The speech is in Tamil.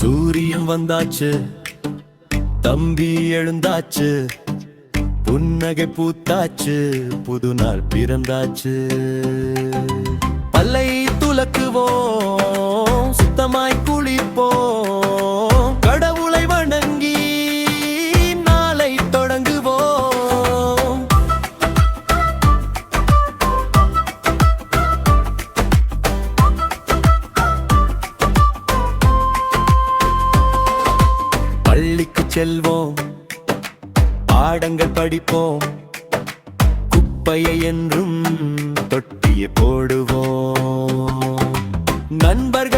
சூரியன் வந்தாச்சு, தம்பி எழுந்தாச்சு, புன்னகை பூத்தாச்சு, புது நாள் பிறந்தாச்சு. பல்லை துலக்குவோம், சுத்தமாய் குளிப்போம், கடவுளை வணங்கி நாளை தொடங்குவோம். பள்ளிக்கு செல்வோம், பாடங்கள் படிப்போம், குப்பையை என்றும் தொட்டியை போடுவோம். நண்பர்கள்